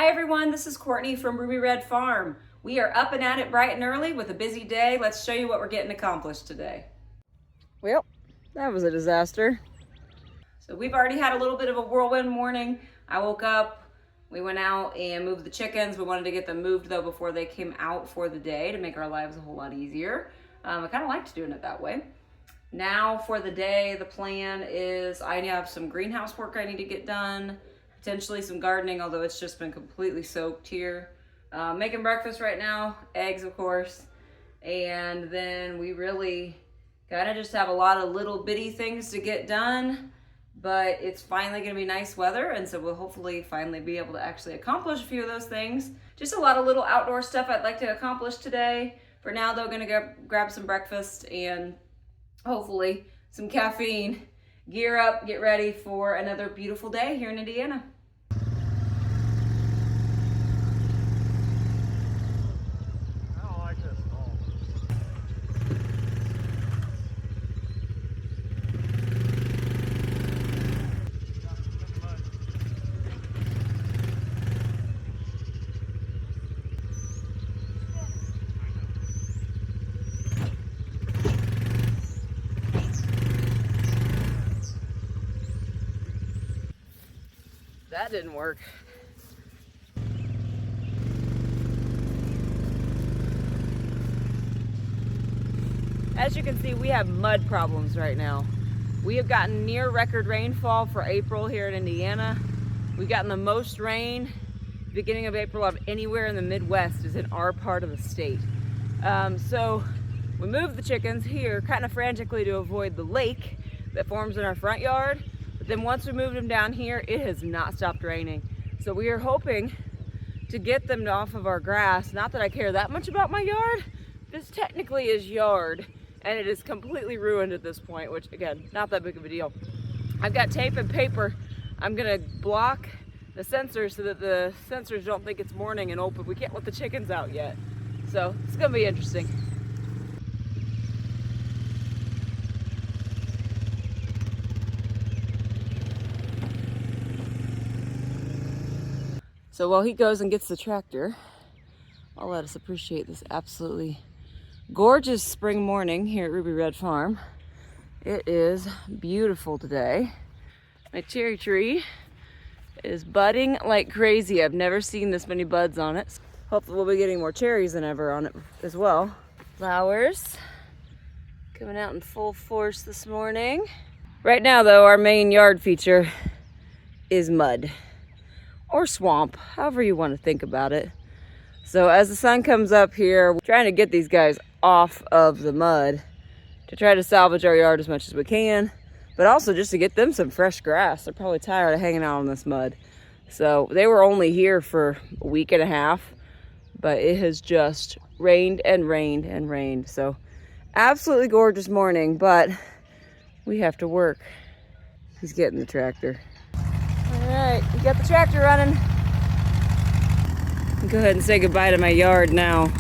Hi everyone, this is Courtney from Ruby Red Farm. We are up and at it bright and early with a busy day. Let's show you what we're getting accomplished today. Well, that was a disaster. So we've already had a little bit of a whirlwind morning. I woke up, we went out and moved the chickens. We wanted to get them moved though before they came out for the day to make our lives a whole lot easier. I kind of liked doing it that way. Now for the day, the plan is I have some greenhouse work I need to get done, potentially some gardening, although it's just been completely soaked here. Making breakfast right now, eggs of course, and then we really kind of just have a lot of little bitty things to get done, but it's finally gonna be nice weather, and so we'll hopefully finally be able to actually accomplish a few of those things. Just a lot of little outdoor stuff I'd like to accomplish today. For now though, gonna go grab some breakfast and hopefully some caffeine, gear up, get ready for another beautiful day here in Indiana. That didn't work. As you can see, we have mud problems right now. We have gotten near record rainfall for April here in Indiana. We've gotten the most rain beginning of April of anywhere in the Midwest is in our part of the state. So we moved the chickens here kind of frantically to avoid the lake that forms in our front yard. But then once we moved them down here, it has not stopped raining. So we are hoping to get them off of our grass. Not that I care that much about my yard. This technically is yard, and it is completely ruined at this point, which again, not that big of a deal. I've got tape and paper. I'm gonna block the sensors so that the sensors don't think it's morning and open. We can't let the chickens out yet. So it's gonna be interesting. So while he goes and gets the tractor, I'll let us appreciate this absolutely gorgeous spring morning here at Ruby Red Farm. It is beautiful today. My cherry tree is budding like crazy. I've never seen this many buds on it. Hopefully we'll be getting more cherries than ever on it as well. Flowers coming out in full force this morning. Right now though, our main yard feature is mud. Or swamp, however you want to think about it. So as the sun comes up here, we're trying to get these guys off of the mud to try to salvage our yard as much as we can, but also just to get them some fresh grass. They're probably tired of hanging out on this mud. So they were only here for a week and a half, but it has just rained and rained and rained. So absolutely gorgeous morning, but we have to work. He's getting the tractor. All right, we got the tractor running. Go ahead and say goodbye to my yard now.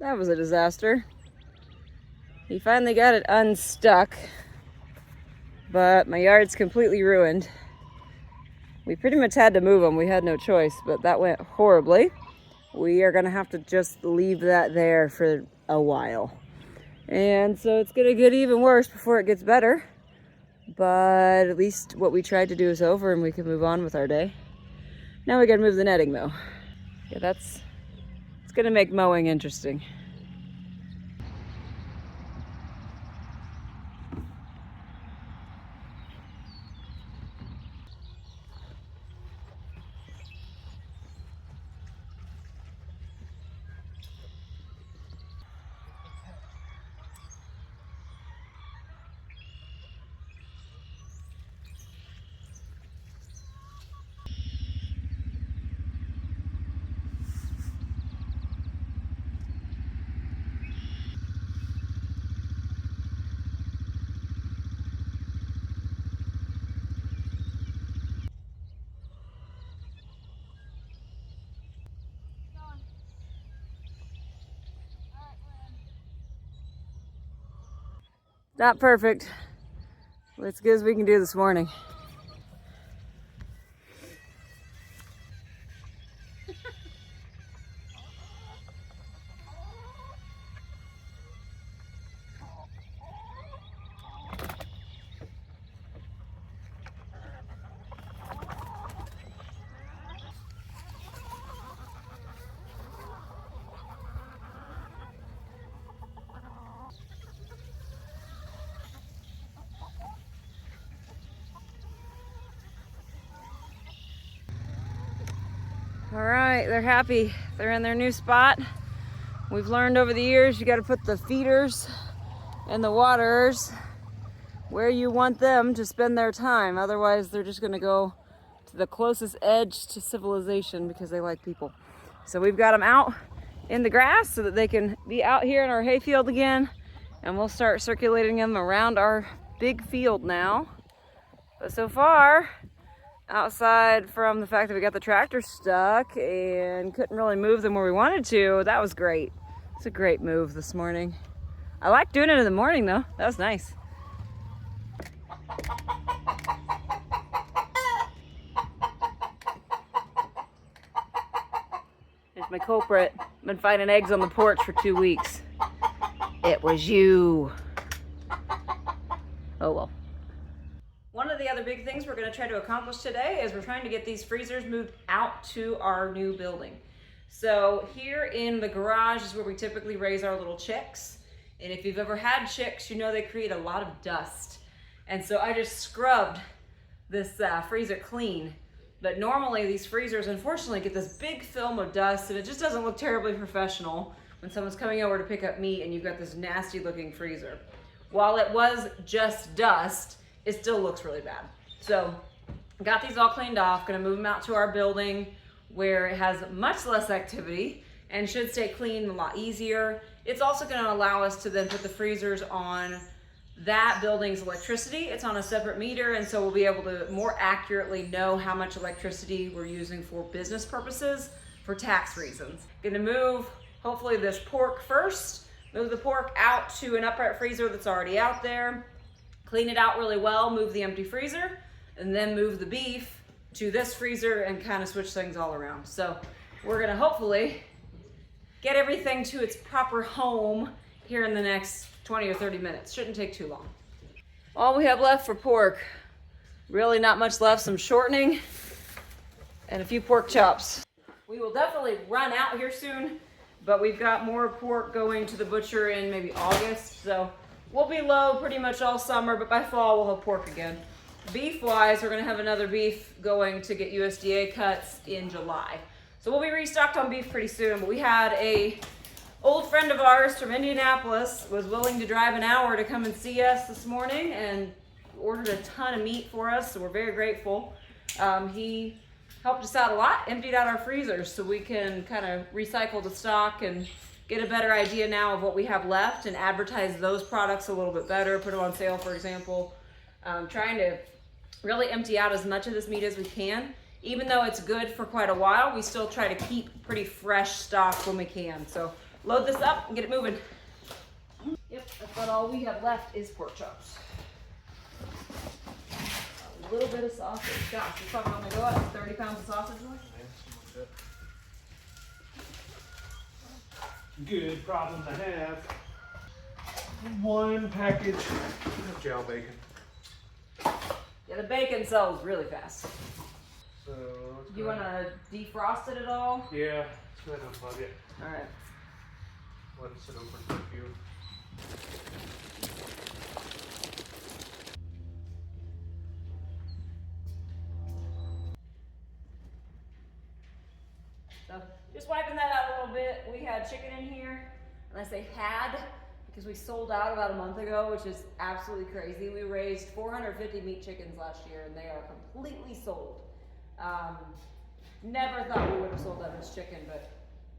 That was a disaster. He finally got it unstuck, but my yard's completely ruined. We pretty much had to move him. We had no choice, but that went horribly. We are gonna have to just leave that there for a while. And so it's gonna get even worse before it gets better. But at least what we tried to do is over and we can move on with our day. Now we gotta move the netting though. Yeah, it's gonna make mowing interesting. Not perfect. But it's good as we can do this morning. All right, they're happy. They're in their new spot. We've learned over the years you got to put the feeders and the waterers where you want them to spend their time. Otherwise, they're just going to go to the closest edge to civilization because they like people. So we've got them out in the grass so that they can be out here in our hayfield again, and we'll start circulating them around our big field now. But so far, outside from the fact that we got the tractor stuck and couldn't really move them where we wanted to, that was great. It's a great move this morning. I like doing it in the morning though. That was nice. Here's my culprit. Been finding eggs on the porch for 2 weeks. It was you. Oh well. One of the other big things we're going to try to accomplish today is we're trying to get these freezers moved out to our new building. So here in the garage is where we typically raise our little chicks. And if you've ever had chicks, you know they create a lot of dust. And so I just scrubbed this freezer clean. But normally these freezers, unfortunately, get this big film of dust, and it just doesn't look terribly professional when someone's coming over to pick up meat and you've got this nasty looking freezer. While it was just dust, it still looks really bad. So got these all cleaned off, gonna move them out to our building where it has much less activity and should stay clean a lot easier. It's also gonna allow us to then put the freezers on that building's electricity. It's on a separate meter, and so we'll be able to more accurately know how much electricity we're using for business purposes, for tax reasons. Gonna move, hopefully, this pork first, move the pork out to an upright freezer that's already out there, clean it out really well, move the empty freezer, and then move the beef to this freezer and kind of switch things all around. So we're gonna hopefully get everything to its proper home here in the next 20 or 30 minutes. Shouldn't take too long. All we have left for pork, really not much left, some shortening and a few pork chops. We will definitely run out here soon, but we've got more pork going to the butcher in maybe August, so we'll be low pretty much all summer, but by fall we'll have pork again. Beef-wise, we're gonna have another beef going to get USDA cuts in July. So we'll be restocked on beef pretty soon, but we had a old friend of ours from Indianapolis was willing to drive an hour to come and see us this morning and ordered a ton of meat for us, so we're very grateful. He helped us out a lot, emptied out our freezers so we can kind of recycle the stock and get a better idea now of what we have left and advertise those products a little bit better, put them on sale, for example. Trying to really empty out as much of this meat as we can. Even though it's good for quite a while, we still try to keep pretty fresh stock when we can. So load this up and get it moving. Yep, that's about all we have left is pork chops. A little bit of sausage. Gosh, we're probably only go up 30 pounds of sausage left. Good problem to have. One package of gel bacon. Yeah, the bacon sells really fast. So Do you want to defrost it at all? Yeah, let's go ahead and unplug it. All right. Let it sit open for a few. So just wiping that out a little bit. We had chicken in here, and I say had because we sold out about a month ago, which is absolutely crazy. We raised 450 meat chickens last year, and they are completely sold. Never thought we would have sold that much chicken, but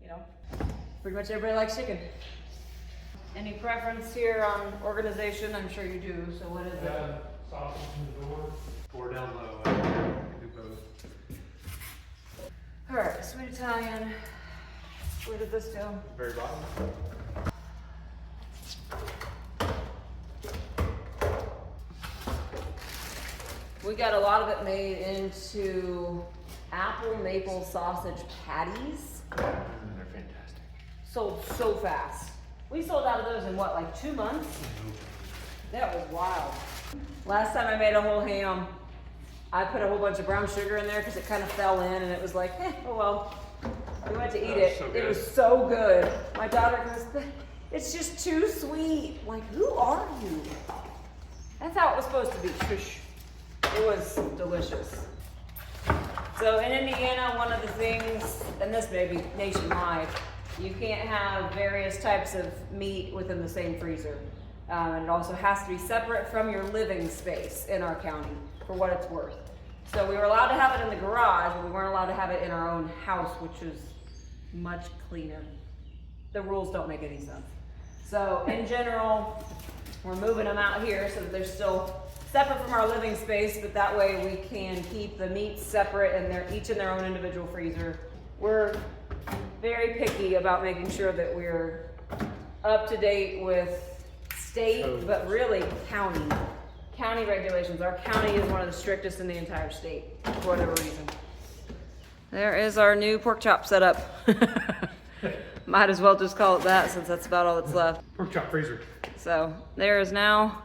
you know, pretty much everybody likes chicken. Any preference here on organization? I'm sure you do. So what is it? Sausage in the door. Or down low. I can do both. All right, sweet Italian. Where did this go? Very bottom. We got a lot of it made into apple maple sausage patties. They're fantastic. Sold so fast. We sold out of those in what, like 2 months? That was wild. Last time I made a whole ham, I put a whole bunch of brown sugar in there because it kind of fell in and it was like, oh well. We went to eat it. So it was so good. My daughter goes, it's just too sweet. I'm like, who are you? That's how it was supposed to be. Shush. It was delicious. So in Indiana, one of the things, and this may be nationwide, you can't have various types of meat within the same freezer. And it also has to be separate from your living space in our county, for what it's worth. So we were allowed to have it in the garage, but we weren't allowed to have it in our own house, which is much cleaner. The rules don't make any sense. So in general, we're moving them out here so that they're still separate from our living space, but that way we can keep the meats separate and they're each in their own individual freezer. We're very picky about making sure that we're up to date with state, but really county regulations. Our county is one of the strictest in the entire state for whatever reason. There is our new pork chop setup. Might as well just call it that since that's about all that's left. Pork chop freezer. So there is now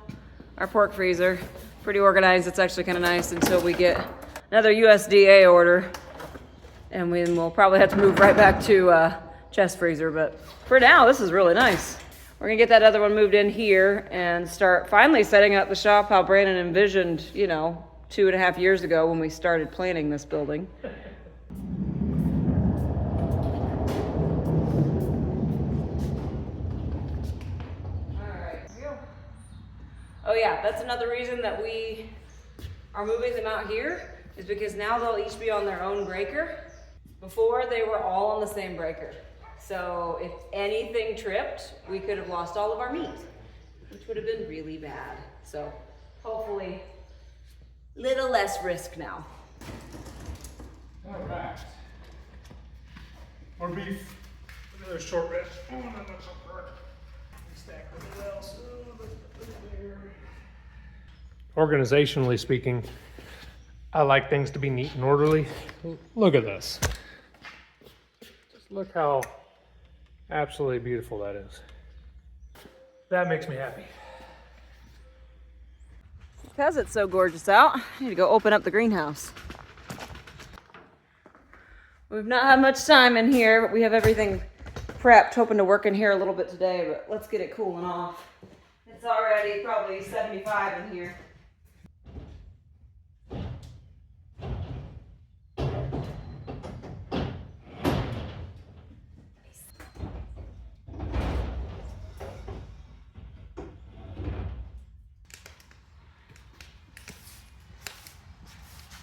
our pork freezer. Pretty organized. It's actually kind of nice until we get another USDA order. And we'll probably have to move right back to chest freezer. But for now, this is really nice. We're gonna get that other one moved in here and start finally setting up the shop how Brandon envisioned, 2.5 years ago when we started planning this building. Oh yeah, that's another reason that we are moving them out here is because now they'll each be on their own breaker. Before they were all on the same breaker. So if anything tripped, we could have lost all of our meat, which would have been really bad. So hopefully, little less risk now. All right. More beef. Another short ribs. Stack everything else. Organizationally speaking, I like things to be neat and orderly. Look at this. Just look how absolutely beautiful that is. That makes me happy. Because it's so gorgeous out, I need to go open up the greenhouse. We've not had much time in here, but we have everything prepped, hoping to work in here a little bit today, but let's get it cooling off. It's already probably 75 in here.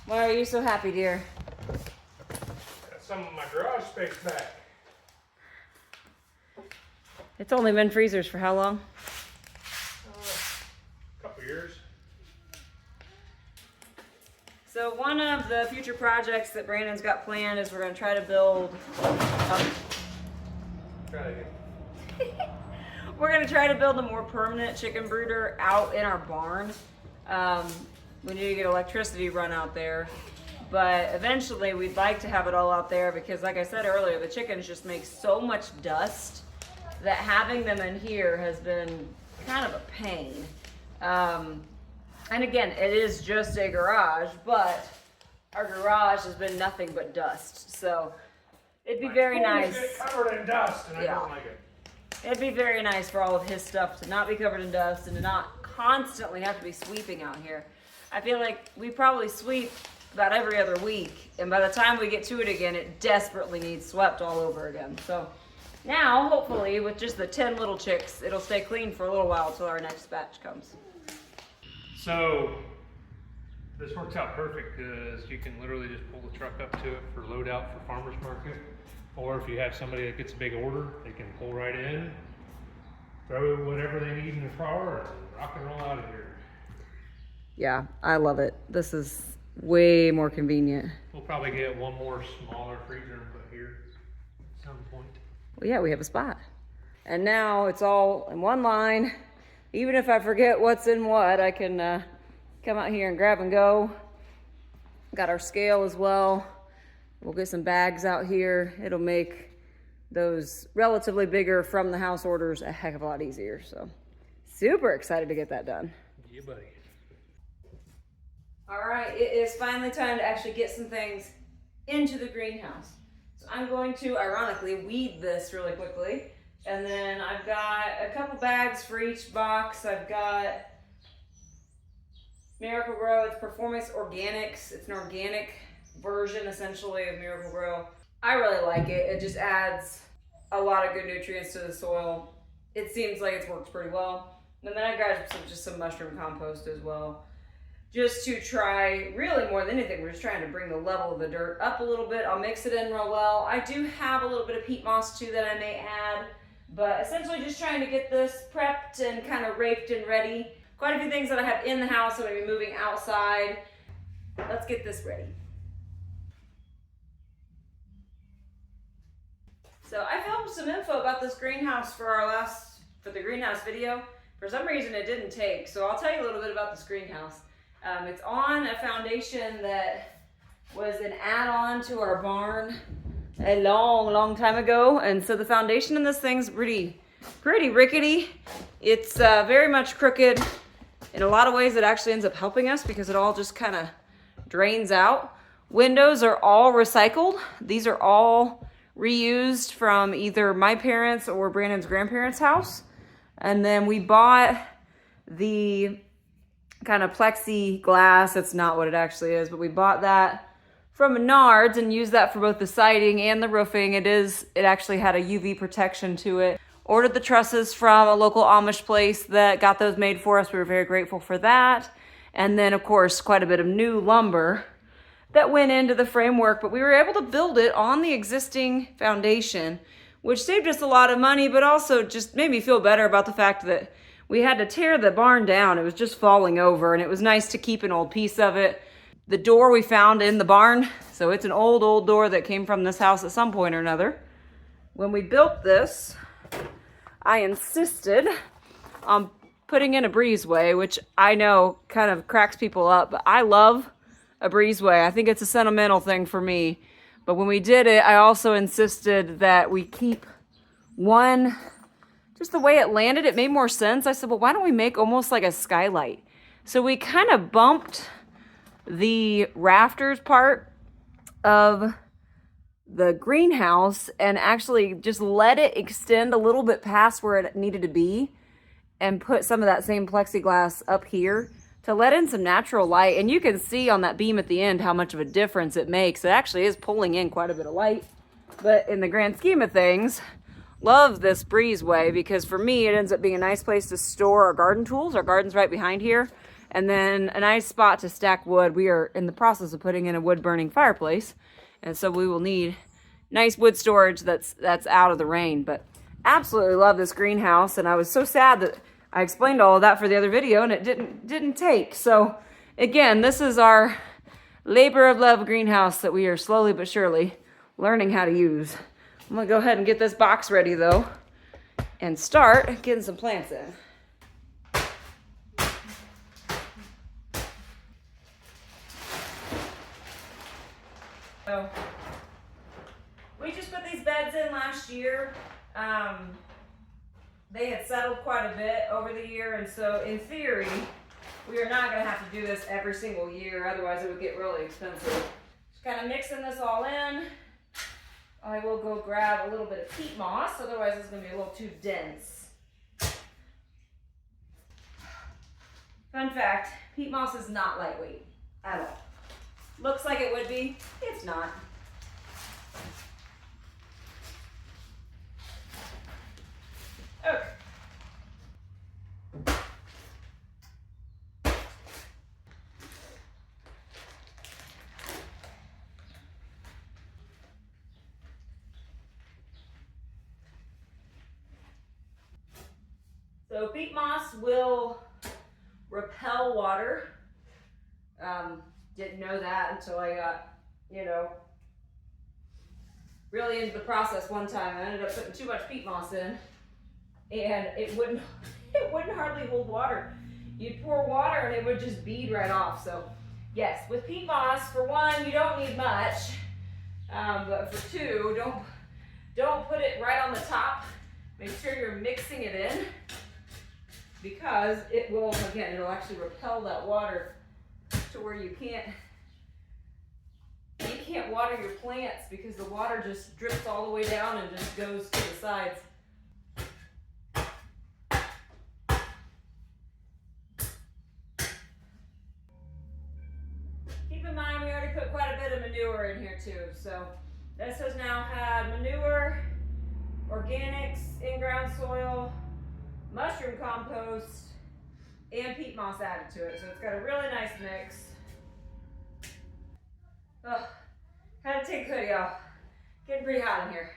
Why are you so happy, dear? Got some of my garage space back. It's only been freezers for how long? A couple years. So one of the future projects that Brandon's got planned is we're going to try to build Try that again. We're gonna try to build a more permanent chicken brooder out in our barn. We need to get electricity run out there, but eventually we'd like to have it all out there because, like I said earlier, the chickens just make so much dust that having them in here has been kind of a pain. And again, it is just a garage, but our garage has been nothing but dust. So it'd be very nice. Get covered in dust, and I don't like it. It'd be very nice for all of his stuff to not be covered in dust and to not constantly have to be sweeping out here. I feel like we probably sweep about every other week, and by the time we get to it again, it desperately needs swept all over again. So now, hopefully, with just the 10 little chicks, it'll stay clean for a little while till our next batch comes. So this works out perfect because you can literally just pull the truck up to it for load out for farmer's market. Or if you have somebody that gets a big order, they can pull right in, throw whatever they need in the car, and rock and roll out of here. Yeah, I love it. This is way more convenient. We'll probably get one more smaller freezer and put here at some point. Well, yeah, we have a spot. And now it's all in one line. Even if I forget what's in what, I can come out here and grab and go. Got our scale as well. We'll get some bags out here. It'll make those relatively bigger from the house orders a heck of a lot easier. So super excited to get that done. Yeah, buddy. All right, it is finally time to actually get some things into the greenhouse. So I'm going to, ironically, weed this really quickly. And then I've got a couple bags for each box. I've got Miracle Grow. It's Performance Organics. It's an organic version, essentially, of Miracle Grow. I really like it. It just adds a lot of good nutrients to the soil. It seems like it's worked pretty well. And then I grabbed some mushroom compost as well. Just to try, really more than anything, we're just trying to bring the level of the dirt up a little bit. I'll mix it in real well. I do have a little bit of peat moss too that I may add, but essentially just trying to get this prepped and kind of raked and ready. Quite a few things that I have in the house that I'm going to be moving outside. Let's get this ready. So I filmed some info about this greenhouse for the greenhouse video. For some reason it didn't take, so I'll tell you a little bit about this greenhouse. It's on a foundation that was an add-on to our barn a long time ago. And so the foundation in this thing's pretty rickety. It's very much crooked. In a lot of ways, it actually ends up helping us because it all just kind of drains out. Windows are all recycled. These are all reused from either my parents' or Brandon's grandparents' house. And then we bought the kind of plexiglass. It's not what it actually is, but we bought that from Menards and used that for both the siding and the roofing. It actually had a UV protection to it. Ordered the trusses from a local Amish place that got those made for us. We were very grateful for that. And then of course, quite a bit of new lumber that went into the framework, but we were able to build it on the existing foundation, which saved us a lot of money, but also just made me feel better about the fact that we had to tear the barn down. It was just falling over, and it was nice to keep an old piece of it. The door we found in the barn, so it's an old door that came from this house at some point or another. When we built this, I insisted on putting in a breezeway, which I know kind of cracks people up, but I love a breezeway. I think it's a sentimental thing for me. But when we did it, I also insisted that we keep one. Just the way it landed, it made more sense. I said, well, why don't we make almost like a skylight? So we kind of bumped the rafters part of the greenhouse and actually just let it extend a little bit past where it needed to be and put some of that same plexiglass up here to let in some natural light. And you can see on that beam at the end how much of a difference it makes. It actually is pulling in quite a bit of light. But in the grand scheme of things, love this breezeway because for me, it ends up being a nice place to store our garden tools. Our garden's right behind here. And then a nice spot to stack wood. We are in the process of putting in a wood burning fireplace. And so we will need nice wood storage that's out of the rain. But absolutely love this greenhouse. And I was so sad that I explained all of that for the other video and it didn't take. So again, this is our labor of love greenhouse that we are slowly but surely learning how to use. I'm gonna go ahead and get this box ready though. and start getting some plants in. So we just put these beds in last year. They had settled quite a bit over the year, and so in theory, we are not going to have to do this every single year, otherwise it would get really expensive. Just kind of mixing this all in. I will go grab a little bit of peat moss, otherwise it's going to be a little too dense. Fun fact, peat moss is not lightweight at all. Looks like it would be, it's not. Okay. So peat moss will repel water. Didn't know that until I got, really into the process one time. I ended up putting too much peat moss in, and it wouldn't hardly hold water. You'd pour water and it would just bead right off. So yes, with peat moss, for one, you don't need much, but for two, don't put it right on the top. Make sure you're mixing it in, because it will, again, it'll actually repel that water to where you can't water your plants, because the water just drips all the way down and just goes to the sides. Keep in mind, we already put quite a bit of manure in here too. So this has now had manure, organics, in-ground soil, mushroom compost, and peat moss added to it. So it's got a really nice mix. Oh, had to take a hoodie off. Getting pretty hot in here.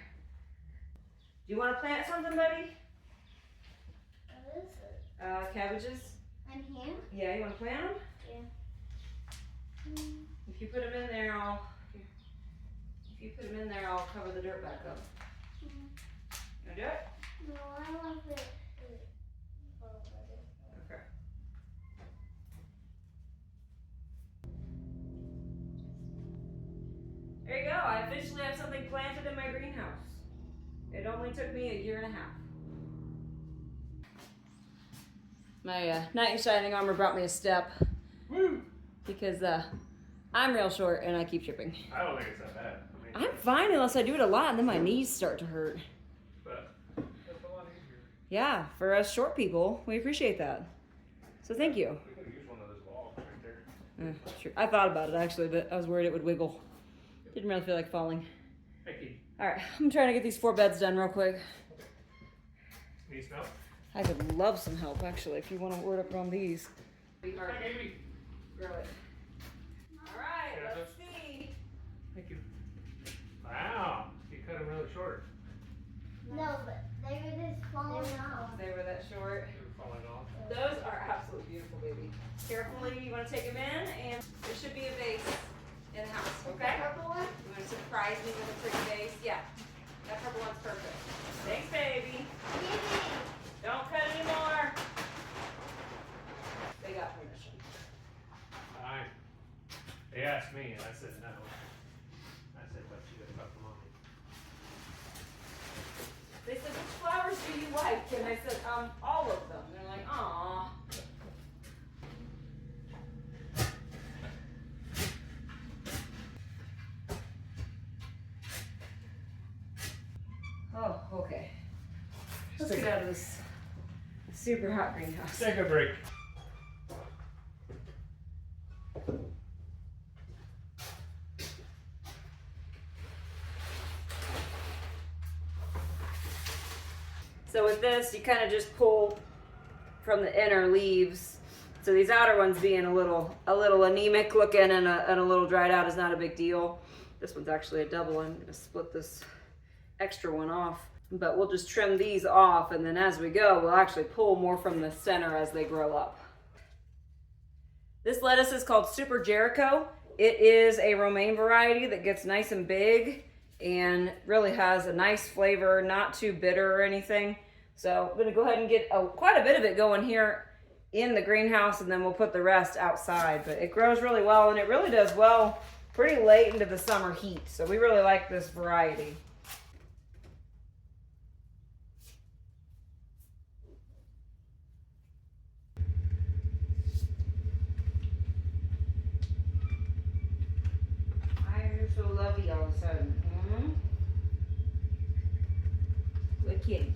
Do you want to plant something, buddy? What is it? Cabbages. I'm here? Yeah, you want to plant them? Yeah. If you put them in there, I'll cover the dirt back up. You want to do it? No, I want it. Okay. There you go. I officially have something planted in my greenhouse. It only took me a year and a half. My knight in shining armor brought me a step. Woo! Because I'm real short and I keep tripping. I don't think it's that bad. I'm fine unless I do it a lot, and then my knees start to hurt. But that's a lot easier. Yeah, for us short people, we appreciate that. So thank you. We could use one of those logs right there. Sure. I thought about it actually, but I was worried it would wiggle. Didn't really feel like falling. Thank you. All right, I'm trying to get these 4 beds done real quick. Need some help? I could love some help actually if you want to word up on these. Hi, baby. Grow it. All right, Yeah, let's see. Thank you. Wow, you cut them really short. No, but they were just falling off. They were that short. They were falling off. Those are absolutely beautiful, baby. Carefully, you want to take them in, and there should be a vase in the house, okay? Purple one? You want to surprise me with a pretty vase? Yeah, that purple one's perfect. Thanks, baby. Don't cut anymore. They got permission. Fine. They asked me, and I said no. I said, but you gotta cut them on me. They said, which flowers do you like? And I said, all of them. They're like, aw. Oh, okay. Let's get out of this super hot greenhouse. Take a break. So with this, you kind of just pull from the inner leaves. So these outer ones being a little anemic looking and a little dried out is not a big deal. This one's actually a double. I'm gonna split this extra one off. But we'll just trim these off, and then as we go, we'll actually pull more from the center as they grow up. This lettuce is called Super Jericho. It is a romaine variety that gets nice and big and really has a nice flavor, not too bitter or anything. So I'm gonna go ahead and get quite a bit of it going here in the greenhouse, and then we'll put the rest outside. But it grows really well, and it really does well pretty late into the summer heat. So we really like this variety. Why are you so lovey all of a sudden? Good kitty.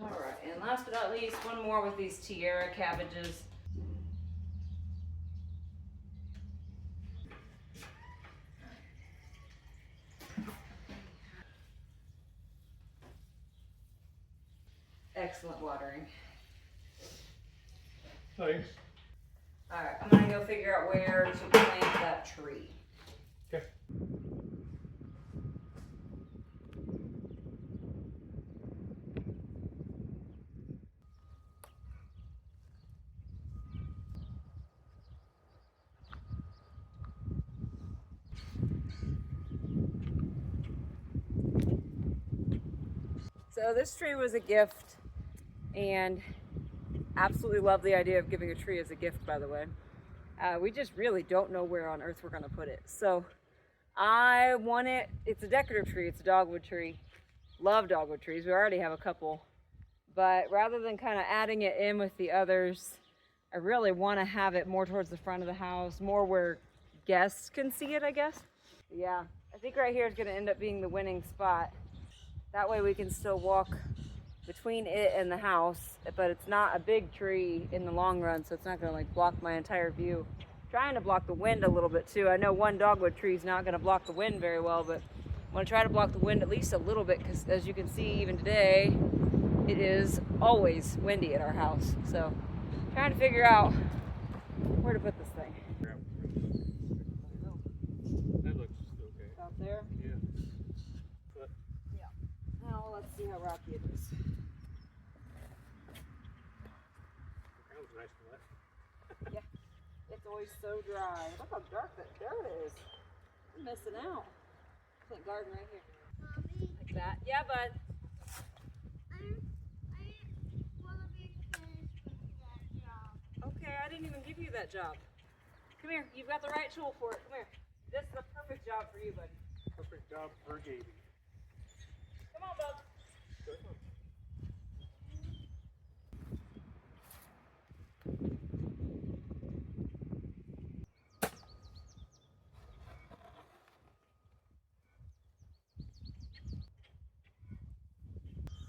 All right, and last but not least, one more with these Tierra cabbages. Excellent watering. Thanks. All right, I'm gonna go figure out where to plant that tree. Okay. So this tree was a gift, and absolutely love the idea of giving a tree as a gift, by the way. We just really don't know where on earth we're gonna put it. So I want it, it's a decorative tree, it's a dogwood tree. Love dogwood trees, we already have a couple. But rather than kind of adding it in with the others, I really want to have it more towards the front of the house, more where guests can see it, I guess. Yeah, I think right here is gonna end up being the winning spot. That way we can still walk between it and the house, but it's not a big tree in the long run, so it's not gonna like block my entire view. Trying to block the wind a little bit too. I know one dogwood tree is not gonna block the wind very well, but I'm gonna try to block the wind at least a little bit, because as you can see, even today, it is always windy at our house. So trying to figure out where to put this thing. That looks okay. Out there? Yeah. But Yeah. Now let's see how rocky it is. that was nice and wet. Yeah, it's always so dry. Look how dark that dirt is. I'm missing out. Plant garden right here. Mommy, Like that. Yeah, bud. I want to be finished with that job. Okay, I didn't even give you that job. Come here. You've got the right tool for it. Come here. This is the perfect job for you, buddy. Perfect job for Gaby. Come on, bud.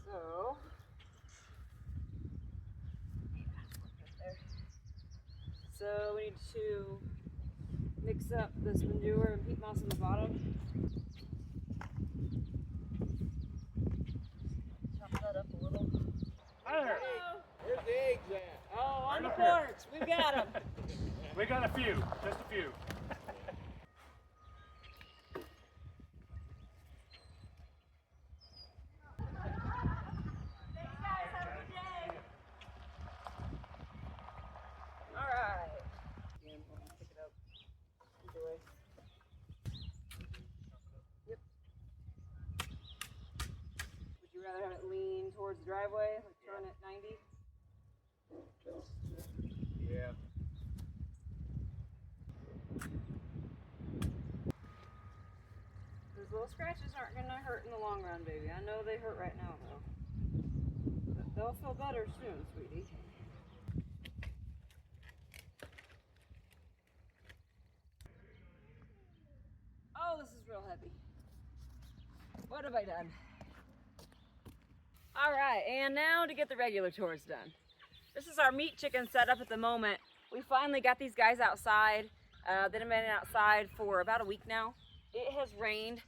So, so we need to mix up this manure and peat moss in the bottom. Chop that up a little. Hunter, Where's the eggs at? Oh, on the Right up porch. We've got them. we got a few, just a few. All right. Again, we'll pick it up either way. Yep. Would you rather have it lean towards the driveway, like turn it 90? Yeah. Those little scratches aren't gonna hurt in the long run, baby. I know they hurt right now, though. But they'll feel better soon, sweetie. Oh, this is real heavy. What have I done? All right, and now to get the regular chores done. This is our meat chicken setup at the moment. We finally got these guys outside. They've been outside for about a week now. It has rained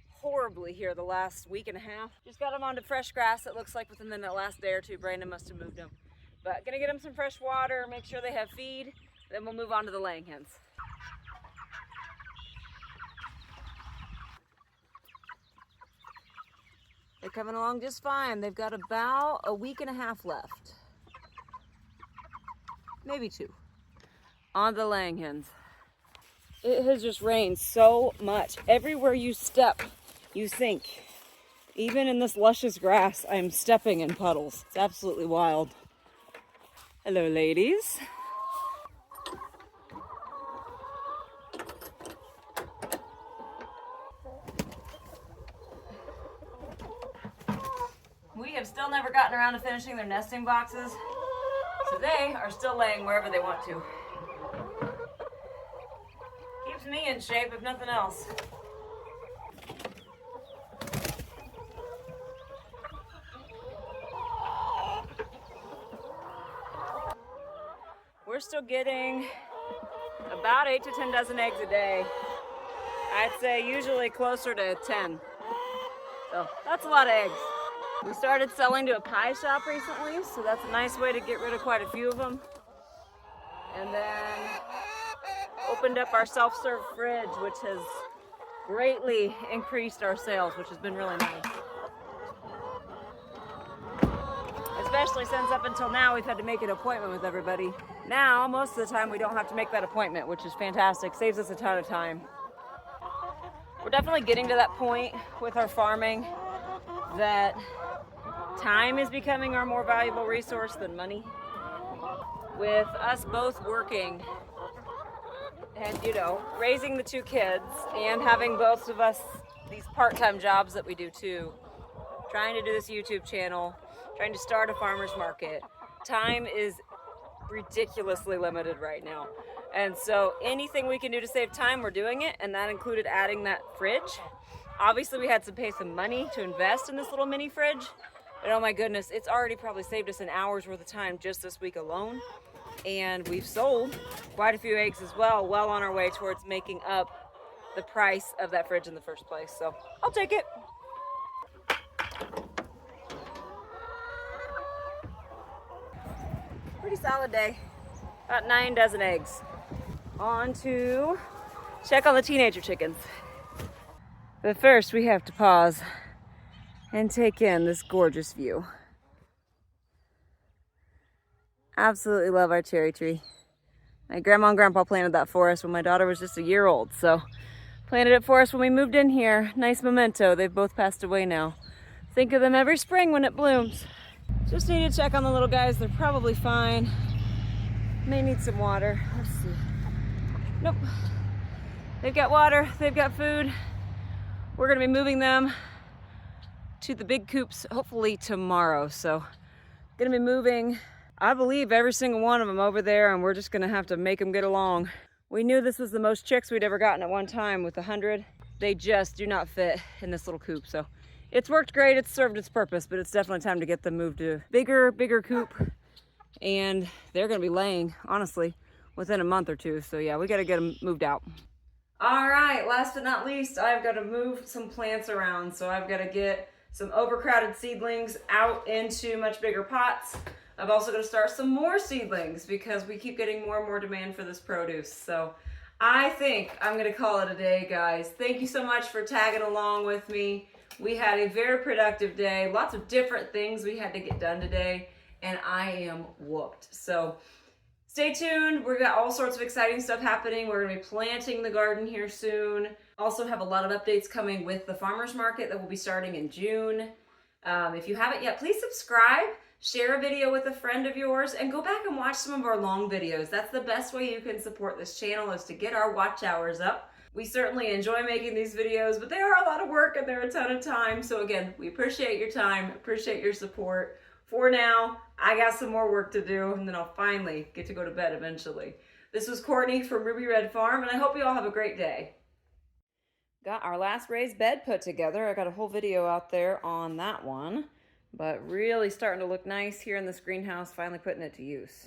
horribly here the last week and a half. Just got them onto fresh grass, it looks like within the last day or two. Brandon must have moved them. But gonna get them some fresh water, make sure they have feed, then we'll move on to the laying hens. They're coming along just fine. They've got about a week and a half left. Maybe 2. On the laying hens. It has just rained so much. Everywhere you step, you sink. Even in this luscious grass, I'm stepping in puddles. It's absolutely wild. Hello, ladies. We have still never gotten around to finishing their nesting boxes, so they are still laying wherever they want to. Keeps me in shape, if nothing else. We're still getting about 8 to 10 dozen eggs a day. I'd say usually closer to 10. So that's a lot of eggs. We started selling to a pie shop recently, so that's a nice way to get rid of quite a few of them. And then opened up our self-serve fridge, which has greatly increased our sales, which has been really nice. Especially since up until now we've had to make an appointment with everybody. Now, most of the time we don't have to make that appointment, which is fantastic. Saves us a ton of time. We're definitely getting to that point with our farming that time is becoming our more valuable resource than money. With us both working and, you know, raising the 2 kids and having both of us these part-time jobs that we do too, trying to do this YouTube channel, trying to start a farmer's market, time is ridiculously limited right now. And so anything we can do to save time, we're doing it, and that included adding that fridge. Obviously we had to pay some money to invest in this little mini fridge, but oh my goodness, it's already probably saved us an hour's worth of time just this week alone. And we've sold quite a few eggs as well, well on our way towards making up the price of that fridge in the first place. So I'll take it. Pretty solid day. About 9 dozen eggs. On to check on the teenager chickens. But first we have to pause and take in this gorgeous view. Absolutely love our cherry tree. My grandma and grandpa planted that for us when my daughter was just a year old. So planted it for us when we moved in here. Nice memento. They've both passed away now. Think of them every spring when it blooms. Just need to check on the little guys. They're probably fine. May need some water. Let's see. Nope. They've got water. They've got food. We're going to be moving them to the big coops hopefully tomorrow. So going to be moving, I believe, every single one of them over there, and we're just gonna have to make them get along. We knew this was the most chicks we'd ever gotten at one time with 100. They just do not fit in this little coop. So it's worked great, it's served its purpose, but it's definitely time to get them moved to bigger coop. And they're gonna be laying, honestly, within a month or two. So yeah, we gotta get them moved out. All right, last but not least, I've got to move some plants around. So I've got to get some overcrowded seedlings out into much bigger pots. I've also got to start some more seedlings because we keep getting more and more demand for this produce. So I think I'm going to call it a day, guys. Thank you so much for tagging along with me. We had a very productive day. Lots of different things we had to get done today, and I am whooped. So stay tuned. We've got all sorts of exciting stuff happening. We're going to be planting the garden here soon. Also have a lot of updates coming with the farmers market that will be starting in June. If you haven't yet, please subscribe. Share a video with a friend of yours and go back and watch some of our long videos. That's the best way you can support this channel, is to get our watch hours up. We certainly enjoy making these videos, but they are a lot of work and they're a ton of time. So again, we appreciate your time, appreciate your support. For now, I got some more work to do, and then I'll finally get to go to bed eventually. This was Courtney from Ruby Red Farm, and I hope you all have a great day. Got our last raised bed put together. I got a whole video out there on that one. But really starting to look nice here in this greenhouse, finally putting it to use.